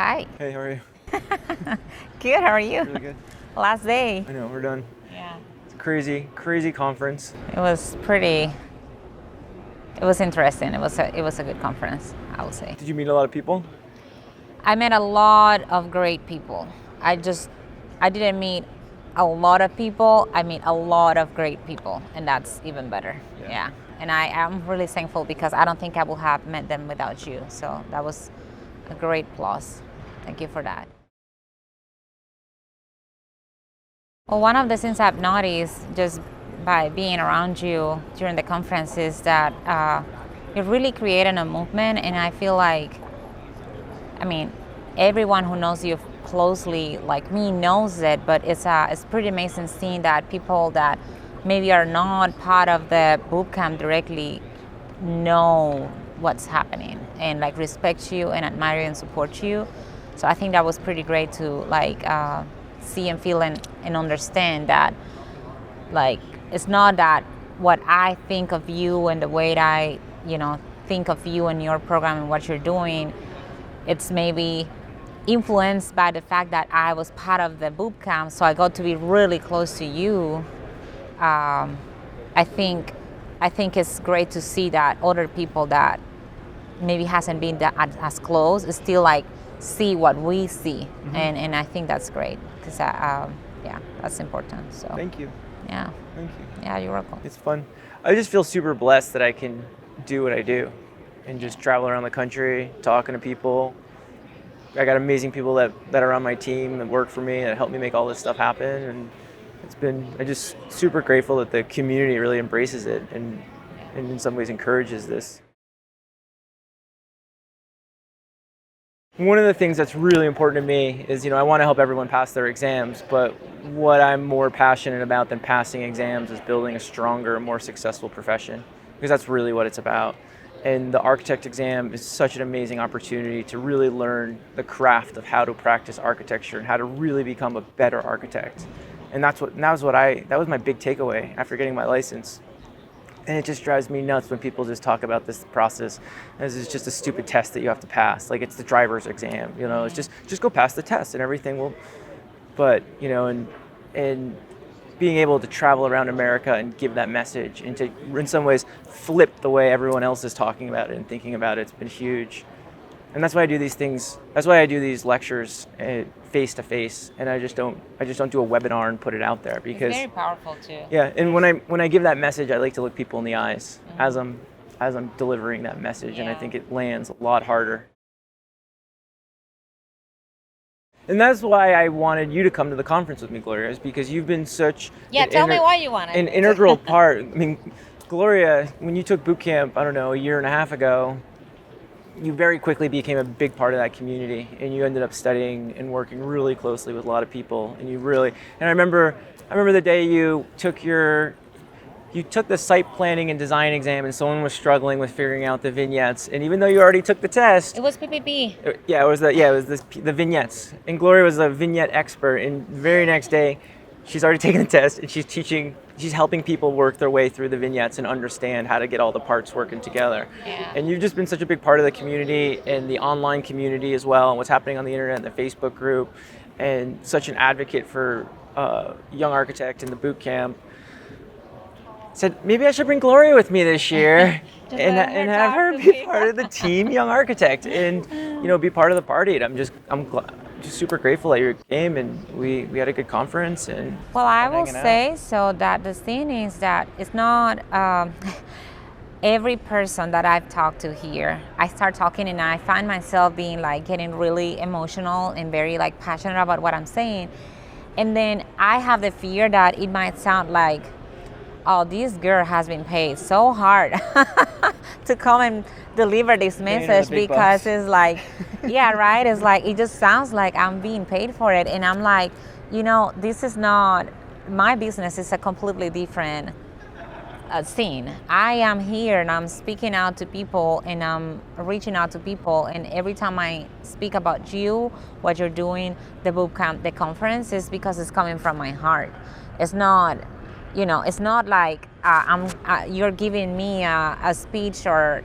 Hi. Hey, how are you? Good, how are you? Really good. Last day. I know, we're done. Yeah. It's a crazy conference. It was interesting. It was a good conference, I would say. Did you meet a lot of people? I met a lot of great people. I didn't meet a lot of people. I meet a lot of great people, and that's even better. Yeah. And I am really thankful because I don't think I would have met them without you. So that was a great plus. Thank you for that. Well, one of the things I've noticed just by being around you during the conference is that you're really creating a movement, and I feel like, everyone who knows you closely, like me, knows it, but it's pretty amazing seeing that people that maybe are not part of the boot camp directly know what's happening and like respect you and admire you and support you. So I think that was pretty great to see and feel and understand that, like, it's not that what I think of you and the way that I think of you and your program and what you're doing, it's maybe influenced by the fact that I was part of the boot camp, so I got to be really close to you. I think it's great to see that other people that maybe hasn't been as close still like see what we see, and I think that's great because that's important. So Thank you. Yeah. Thank you. Yeah, you're welcome. It's fun. I just feel super blessed that I can do what I do and just travel around the country, talking to people. I got amazing people that are on my team that work for me that help me make all this stuff happen, and I'm just super grateful that the community really embraces it and in some ways encourages this. One of the things that's really important to me is, I want to help everyone pass their exams, but what I'm more passionate about than passing exams is building a stronger, more successful profession, because that's really what it's about. And the architect exam is such an amazing opportunity to really learn the craft of how to practice architecture and how to really become a better architect. And that was my big takeaway after getting my license. And it just drives me nuts when people just talk about this process as it's just a stupid test that you have to pass. Like it's the driver's exam, it's just go pass the test and everything will. But, and being able to travel around America and give that message and to, in some ways, flip the way everyone else is talking about it and thinking about it, it's been huge. And that's why I do these things. That's why I do these lectures face to face, and I just don't do a webinar and put it out there because it's very powerful too. Yeah, and when I give that message, I like to look people in the eyes as I'm delivering that message, and I think it lands a lot harder. And that's why I wanted you to come to the conference with me, Gloria, is because you've been such tell me why you wanted an integral part. Gloria, when you took boot camp, I don't know, a year and a half ago, you very quickly became a big part of that community, and you ended up studying and working really closely with a lot of people. And I remember the day you took the site planning and design exam, and someone was struggling with figuring out the vignettes. And even though you already took the test, it was PPP. It was the vignettes. And Gloria was a vignette expert. And the very next day, she's already taken the test, and she's helping people work their way through the vignettes and understand how to get all the parts working together. Yeah. And you've just been such a big part of the community and the online community as well, and what's happening on the internet and the Facebook group, and such an advocate for young architect in the boot camp. Said maybe I should bring Gloria with me this year and have her be part of the team Young Architect and be part of the party. And I'm just super grateful that you came, and we had a good conference. And well, I will say so that the thing is that it's not every person that I've talked to here. I start talking and I find myself being getting really emotional and very passionate about what I'm saying, and then I have the fear that it might sound like, oh, this girl has been paid so hard to come and deliver this message because it's yeah, right? It's it just sounds like I'm being paid for it. And I'm like, this is not, my business is a completely different scene. I am here and I'm speaking out to people and I'm reaching out to people. And every time I speak about you, what you're doing, the boot camp, the conference, is because it's coming from my heart. It's not, it's not like you're giving me a speech or,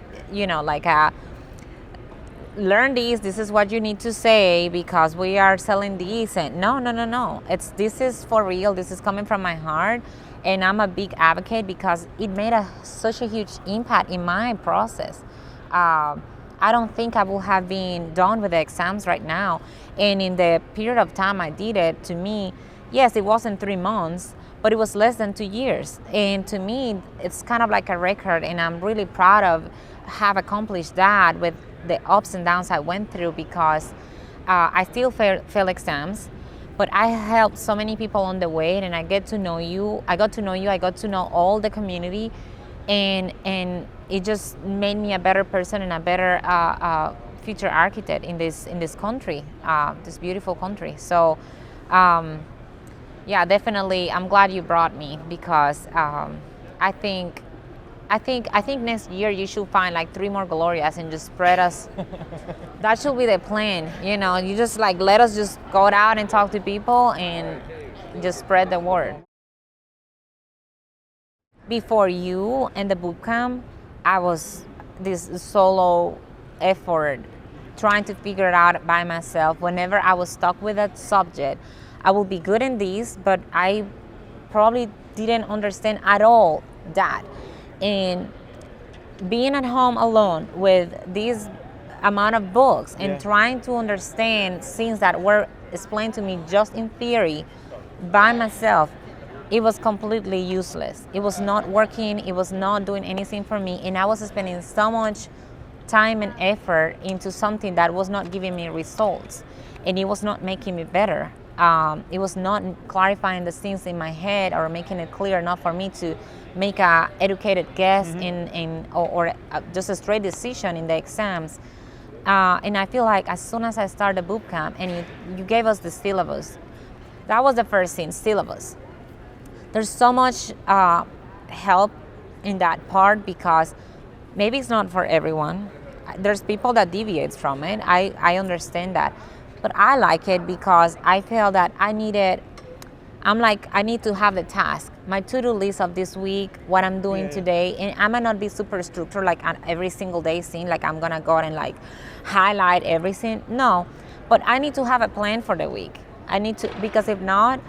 learn these. This is what you need to say because we are selling these. And no. This is for real. This is coming from my heart, and I'm a big advocate because it made such a huge impact in my process. I don't think I will have been done with the exams right now. And in the period of time I did it, to me, yes, it wasn't 3 months, but it was less than 2 years. And to me, it's kind of like a record, and I'm really proud of have accomplished that with the ups and downs I went through because I still fail exams, but I helped so many people on the way, and I got to know you. I got to know all the community, and it just made me a better person and a better future architect in this country, this beautiful country. So yeah, definitely I'm glad you brought me because I think next year you should find like 3 more Glorias and just spread us. That should be the plan. You just like let us just go out and talk to people and just spread the word. Before you and the boot camp, I was this solo effort trying to figure it out by myself. Whenever I was stuck with a subject, I will be good in these, but I probably didn't understand at all that. And being at home alone with this amount of books and trying to understand things that were explained to me just in theory by myself, it was completely useless. It was not working. It was not doing anything for me. And I was spending so much time and effort into something that was not giving me results. And it was not making me better. It was not clarifying the things in my head or making it clear enough for me to make a educated guess or just a straight decision in the exams. And I feel like as soon as I started boot camp and you gave us the syllabus, that was the first thing, syllabus. There's so much help in that part because maybe it's not for everyone. There's people that deviates from it. I understand that. But I like it because I feel that I need to have the task, my to-do list of this week, what I'm doing today. And I might not be super structured like on every single day scene, like I'm gonna go and like highlight everything. No, but I need to have a plan for the week. I need to, because if not,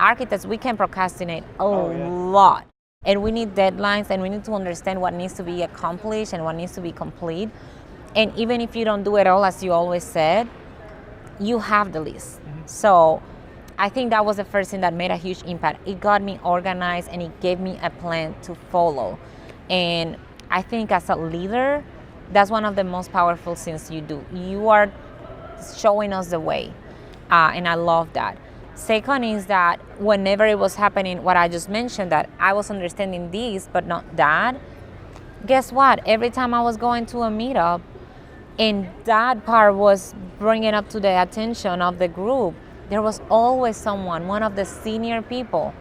architects, we can procrastinate a lot. And we need deadlines, and we need to understand what needs to be accomplished and what needs to be complete. And even if you don't do it all, as you always said, you have the list. So I think that was the first thing that made a huge impact. It got me organized and it gave me a plan to follow. And I think as a leader, that's one of the most powerful things you do. You are showing us the way. And I love that. Second is that whenever it was happening, what I just mentioned, that I was understanding this, but not that, guess what? Every time I was going to a meetup, and that part was bringing up to the attention of the group, there was always someone, one of the senior people,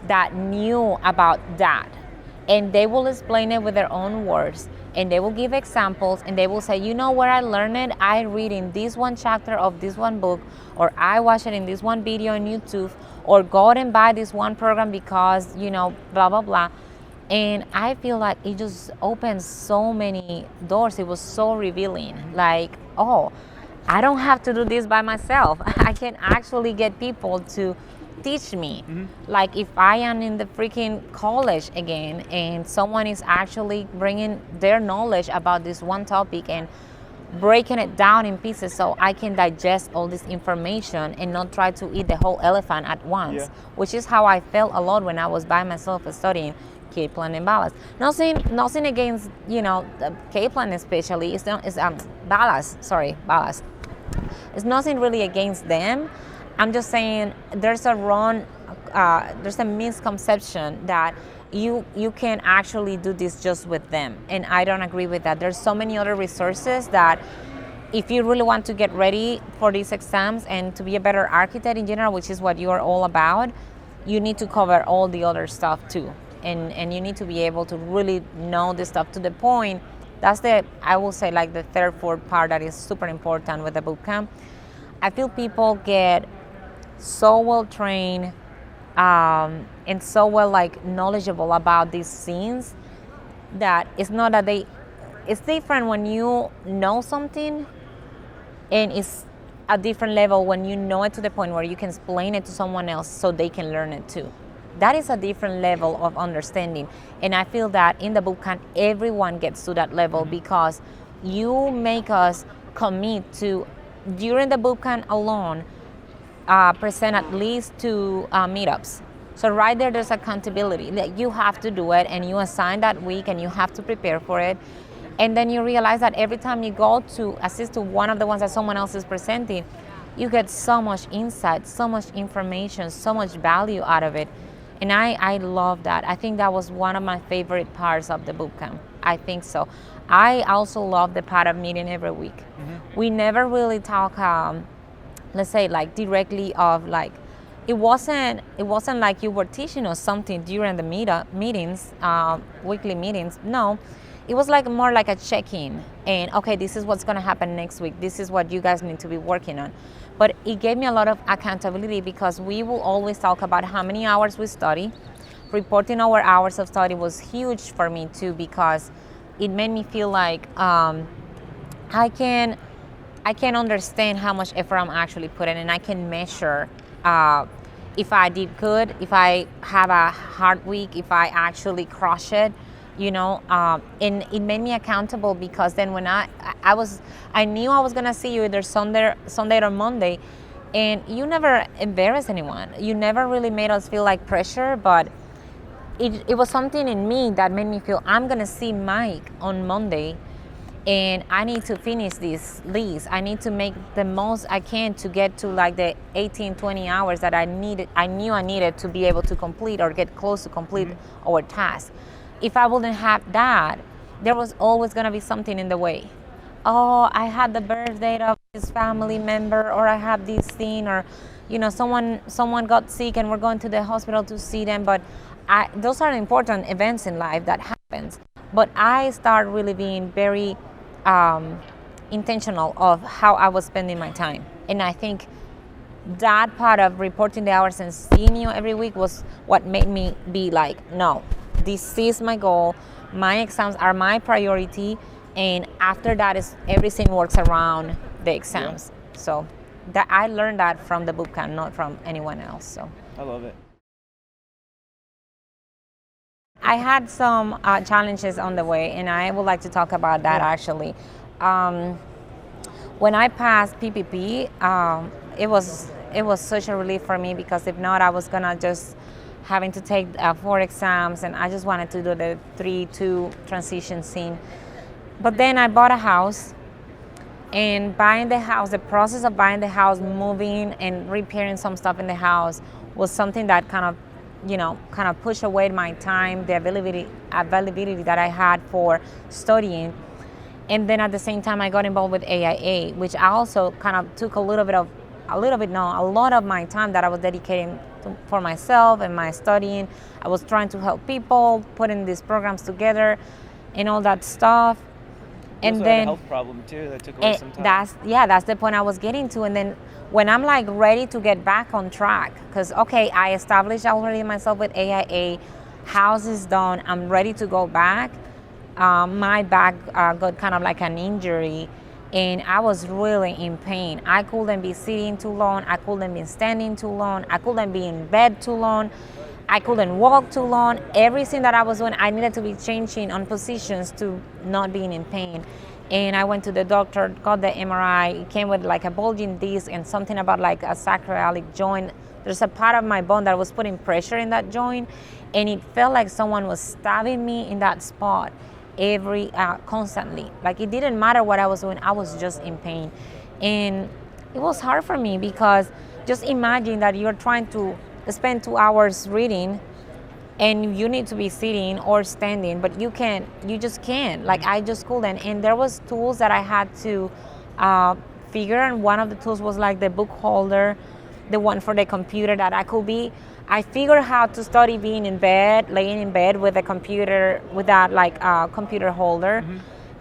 that knew about that. And they will explain it with their own words, and they will give examples, and they will say, you know where I learned it? I read in this one chapter of this one book, or I watch it in this one video on YouTube, or go out and buy this one program because, blah, blah, blah. And I feel like it just opened so many doors. It was so revealing. Like, oh, I don't have to do this by myself. I can actually get people to teach me. Like if I am in the freaking college again and someone is actually bringing their knowledge about this one topic and breaking it down in pieces so I can digest all this information and not try to eat the whole elephant at once, which is how I felt a lot when I was by myself studying Kaplan and Ballas. Nothing against, Kaplan especially. Ballas. It's nothing really against them. I'm just saying there's a misconception that you can actually do this just with them, and I don't agree with that. There's so many other resources that if you really want to get ready for these exams and to be a better architect in general, which is what you are all about, you need to cover all the other stuff too. And you need to be able to really know this stuff to the point. That's I will say, like the third, fourth part that is super important with the bootcamp. I feel people get so well trained and so well knowledgeable about these scenes that it's not that they it's different when you know something, and it's a different level when you know it to the point where you can explain it to someone else so they can learn it too. That is a different level of understanding, and I feel that in the bootcamp everyone gets to that level because you make us commit to, during the bootcamp alone, present at least 2 meetups. So right there's accountability. Like, you have to do it, and you assign that week, and you have to prepare for it. And then you realize that every time you go to assist to one of the ones that someone else is presenting, you get so much insight, so much information, so much value out of it. And I love that. I think that was one of my favorite parts of the bootcamp. I think so. I also love the part of meeting every week. We never really talk, let's say, like directly of like, it wasn't like you were teaching us something during the meetings, weekly meetings. No, it was like more like a check-in, and okay, this is what's going to happen next week. This is what you guys need to be working on. But it gave me a lot of accountability because we will always talk about how many hours we study. Reporting our hours of study was huge for me too, because it made me feel like I can understand how much effort I'm actually putting, and I can measure if I did good, if I have a hard week, if I actually crush it, and it made me accountable, because then when I knew I was gonna see you either Sunday or Monday, and you never embarrassed anyone. You never really made us feel like pressure, but it was something in me that made me feel I'm gonna see Mike on Monday, and I need to finish this list. I need to make the most I can to get to like the 18, 20 hours that I knew I needed to be able to complete or get close to complete our task. If I wouldn't have that, there was always gonna be something in the way. Oh, I had the birthday of this family member, or I have this thing, or someone got sick and we're going to the hospital to see them. But those are important events in life that happens. But I start really being very intentional of how I was spending my time. And I think that part of reporting the hours and seeing you every week was what made me be like, no, this is my goal. My exams are my priority. And after that is everything works around the exams. Yeah. So that I learned that from the bootcamp, not from anyone else. So I love it. I had some challenges on the way, and I would like to talk about that actually. When I passed PPP, it was such a relief for me, because if not, I was gonna just having to take 4 exams, and I just wanted to do the 3-2 transition scene. But then I bought a house, and buying the house, the process of buying the house, moving and repairing some stuff in the house was something that kind of pushed away my time, the availability that I had for studying. And then at the same time, I got involved with AIA, which I also kind of took a lot of my time that I was dedicating for myself and my studying. I was trying to help people, putting these programs together and all that stuff. And then had a health problem too that took away some time. That's the point I was getting to. And then when I'm like ready to get back on track, because okay, I established already myself with AIA, house is done, I'm ready to go back. My back got kind of like an injury, and I was really in pain. I couldn't be sitting too long. I couldn't be standing too long. I couldn't be in bed too long. I couldn't walk too long. Everything that I was doing, I needed to be changing on positions to not being in pain. And I went to the doctor, got the MRI. It came with like a bulging disc and something about like a sacroiliac joint. There's a part of my bone that was putting pressure in that joint, and it felt like someone was stabbing me in that spot constantly. Like, it didn't matter what I was doing, I was just in pain. And it was hard for me, because just imagine that you're trying to spend 2 hours reading, and you need to be sitting or standing, but you just can't. Like, I just couldn't. And there was tools that I had to figure, and one of the tools was like the book holder, the one for the computer that I figured how to study laying in bed with a computer, with that like computer holder,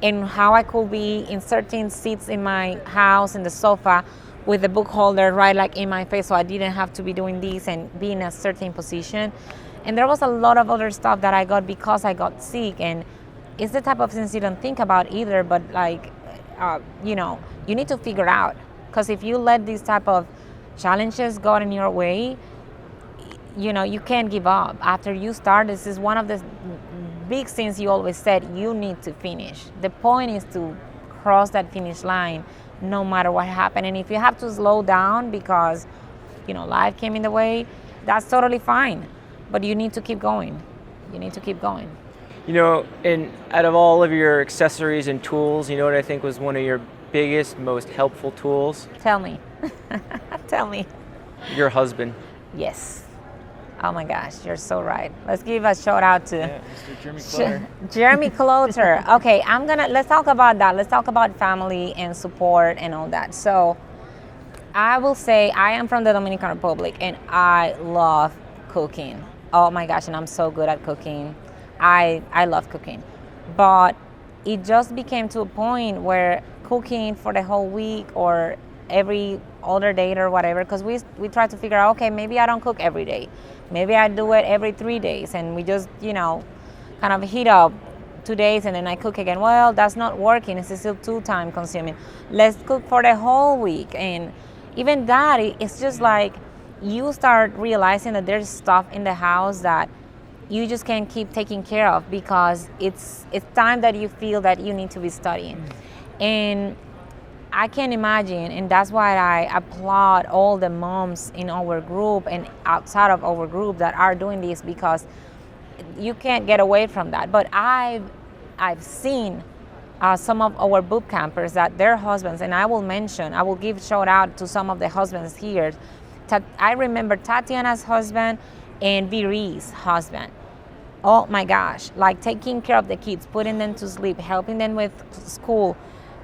and how I could be inserting seats in my house in the sofa with the book holder right like in my face, so I didn't have to be doing this and be in a certain position. And there was a lot of other stuff that I got because I got sick, and it's the type of things you don't think about either, but like, you know, you need to figure out. Because if you let these type of challenges go in your way, you know, you can't give up. After you start, this is one of the big things you always said, you need to finish. The point is to cross that finish line no matter what happened. And if you have to slow down because, you know, life came in the way, that's totally fine. But you need to keep going. You need to keep going. You know, and out of all of your accessories and tools, you know what I think was one of your biggest, most helpful tools? Tell me. Tell me. Your husband. Yes. Oh my gosh, you're so right. Let's give a shout out to Mr. Jeremy Kloter. Jeremy Kloter. Okay, let's talk about that. Let's talk about family and support and all that. So I will say I am from the Dominican Republic and I love cooking. Oh my gosh, and I'm so good at cooking. I love cooking. But it just became to a point where cooking for the whole week or every other day or whatever, because we try to figure out, okay, maybe I don't cook every day. Maybe I do it every 3 days, and we just, you know, kind of heat up 2 days and then I cook again. Well, that's not working. It's still too time consuming. Let's cook for the whole week. And even that, it's just like you start realizing that there's stuff in the house that you just can't keep taking care of because it's time that you feel that you need to be studying. And I can imagine, and that's why I applaud all the moms in our group and outside of our group that are doing this, because you can't get away from that. But I've seen some of our boot campers that their husbands, and I will give shout out to some of the husbands here. I remember Tatiana's husband and Viri's husband. Oh my gosh, like taking care of the kids, putting them to sleep, helping them with school,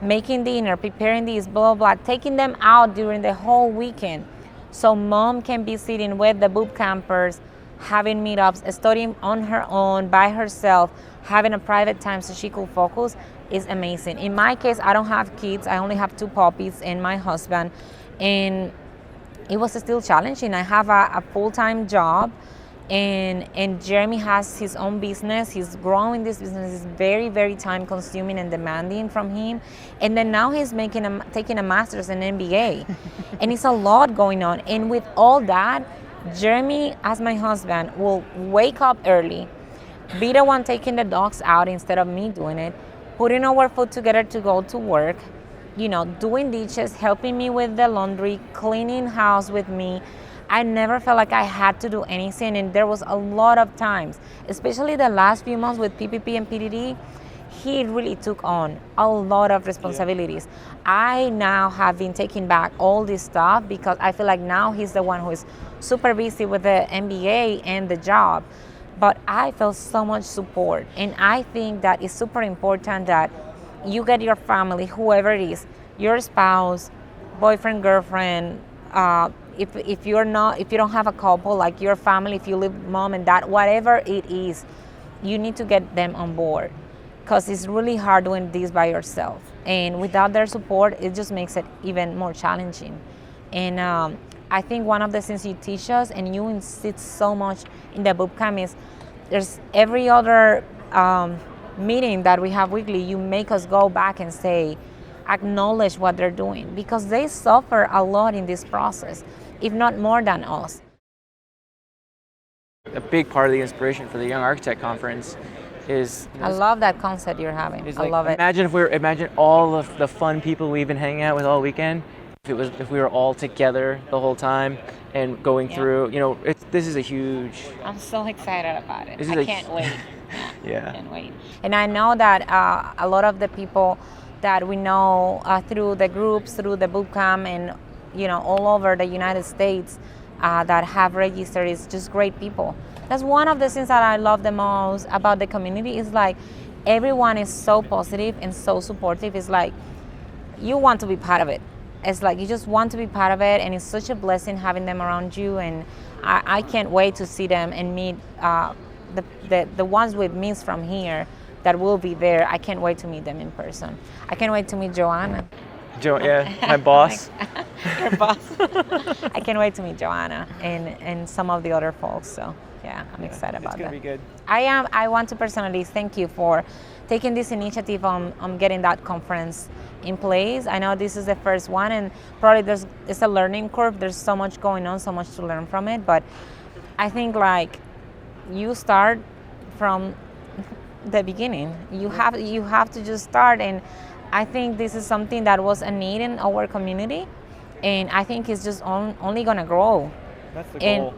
making dinner, preparing this, blah, blah, blah, taking them out during the whole weekend. So mom can be sitting with the boot campers, having meetups, studying on her own, by herself, having a private time so she could focus is amazing. In my case, I don't have kids. I only have 2 puppies and my husband. And it was still challenging. I have a full-time job. And Jeremy has his own business. He's growing this business. It's very, very time consuming and demanding from him. And then now he's taking a master's and MBA. And it's a lot going on. And with all that, Jeremy, as my husband, will wake up early, be the one taking the dogs out instead of me doing it, putting our food together to go to work, you know, doing dishes, helping me with the laundry, cleaning house with me. I never felt like I had to do anything, and there was a lot of times, especially the last few months with PPP and PDD, he really took on a lot of responsibilities. Yeah. I now have been taking back all this stuff because I feel like now he's the one who is super busy with the MBA and the job, but I felt so much support, and I think that it's super important that you get your family, whoever it is, your spouse, boyfriend, girlfriend, if you don't have a couple, like your family, if you live mom and dad, whatever it is, you need to get them on board, because it's really hard doing this by yourself. And without their support, it just makes it even more challenging. And I think one of the things you teach us, and you insist so much in the bootcamp, is there's every other meeting that we have weekly, you make us go back and say, acknowledge what they're doing, because they suffer a lot in this process, if not more than us. A big part of the inspiration for the Young Architect Conference is... I love that concept you're having. I love it. Imagine all of the fun people we've been hanging out with all weekend. If we were all together the whole time and going through, you know, this is a huge... I'm so excited about it. I can't wait. Yeah. I can't wait. And I know that a lot of the people that we know through the groups, through the bootcamp, and you know, all over the United States that have registered, is just great people. That's one of the things that I love the most about the community, is like everyone is so positive and so supportive. It's like you want to be part of it. It's like you just want to be part of it, and it's such a blessing having them around you. And I can't wait to see them and meet the ones we've missed from here that will be there. I can't wait to meet them in person. I can't wait to meet Joanna. My boss. Your boss. I can't wait to meet Joanna and some of the other folks. So yeah, I'm excited about that. It's gonna be good. I want to personally thank you for taking this initiative on getting that conference in place. I know this is the first one, and probably it's a learning curve. There's so much going on, so much to learn from it. But I think like you start from the beginning. You have to just start, and I think this is something that was a need in our community, and I think it's just only gonna grow. That's the goal.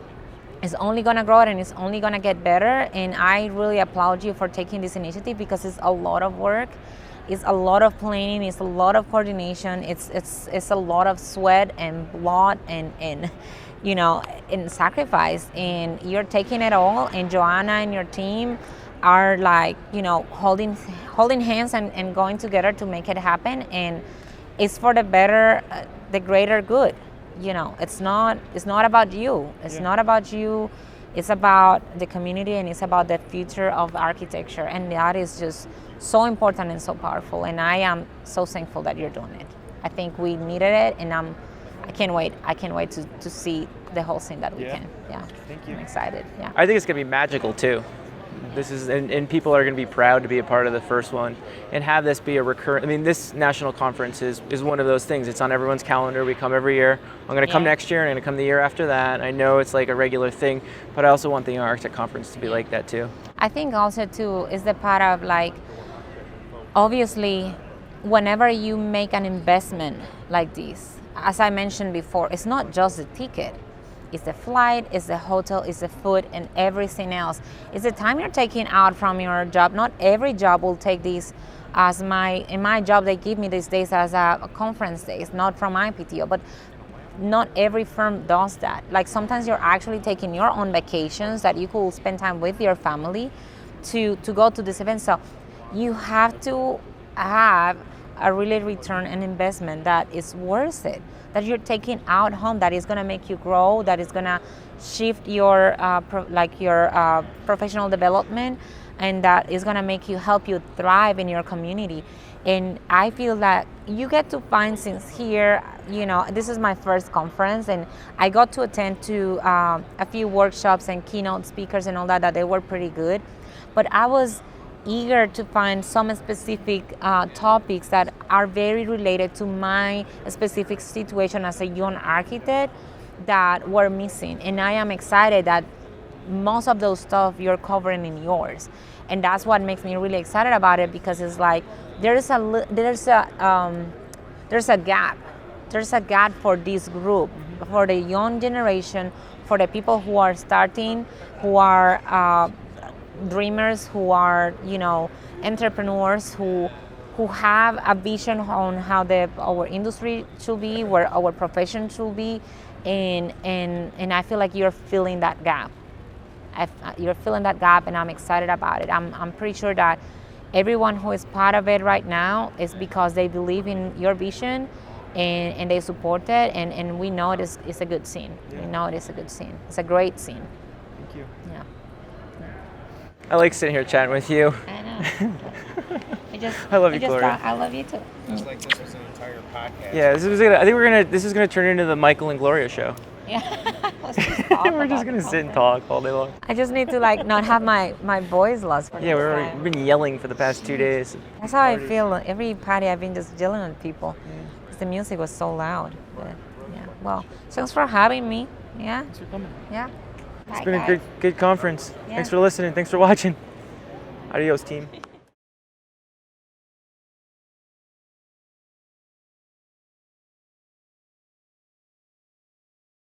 It's only gonna grow and it's only gonna get better. And I really applaud you for taking this initiative because it's a lot of work, it's a lot of planning, it's a lot of coordination, it's a lot of sweat and blood and and sacrifice. And you're taking it all. And Joanna and your team are like holding hands and going together to make it happen. And it's for the better, the greater good. It's not about you. It's not about you. It's about the community, and it's about the future of architecture. And that is just so important and so powerful. And I am so thankful that you're doing it. I think we needed it, and I can't wait. I can't wait to see the whole thing that we can. Yeah. Thank you. I'm excited. Yeah. I think it's gonna be magical too. This is, and people are going to be proud to be a part of the first one and have this be a recurrent. I mean, this national conference is one of those things. It's on everyone's calendar. We come every year. I'm going to come next year, and I'm going to come the year after that. I know it's like a regular thing, but I also want the Architect Conference to be like that too. I think also too is the part of like, obviously, whenever you make an investment like this, as I mentioned before, it's not just the ticket. It's the flight, it's the hotel, it's the food, and everything else. It's the time you're taking out from your job. Not every job will take this as in my job, they give me these days as a conference days, not from my PTO, but not every firm does that. Like sometimes you're actually taking your own vacations that you could spend time with your family to go to this event. So you have to have a really return on investment that is worth it, that you're taking out home, that is going to make you grow, that is going to shift your professional development, and that is going to help you thrive in your community. And I feel that you get to find things here. This is my first conference, and I got to attend to a few workshops and keynote speakers and all that they were pretty good. But I was eager to find some specific topics that are very related to my specific situation as a young architect that were missing. And I am excited that most of those stuff you're covering in yours. And that's what makes me really excited about it, because it's like there's a gap. There's a gap for this group, for the young generation, for the people who are starting, who are dreamers, who are entrepreneurs, who have a vision on how our industry should be, where our profession should be, and I feel like you're filling that gap. You're filling that gap, and I'm excited about it. I'm pretty sure that everyone who is part of it right now is because they believe in your vision and they support it, and we know it's a good scene. We know it is a good scene. It's a great scene. Thank you. Yeah. I like sitting here chatting with you. I know. I love you, Gloria. I love you too. Just like this was an entire podcast. Yeah, this is gonna turn into the Michael and Gloria show. Yeah. Let's just talk We're just gonna sit and talk all day long. I just need to not have my voice lost for Yeah, next time. we've been yelling for the past 2 days. That's how I feel. Every party I've been just yelling at people. Because the music was so loud. But, yeah. Well, thanks for having me. Yeah. Thanks for coming. Yeah. It's been a good conference. Yeah. Thanks for listening. Thanks for watching. Adios, team.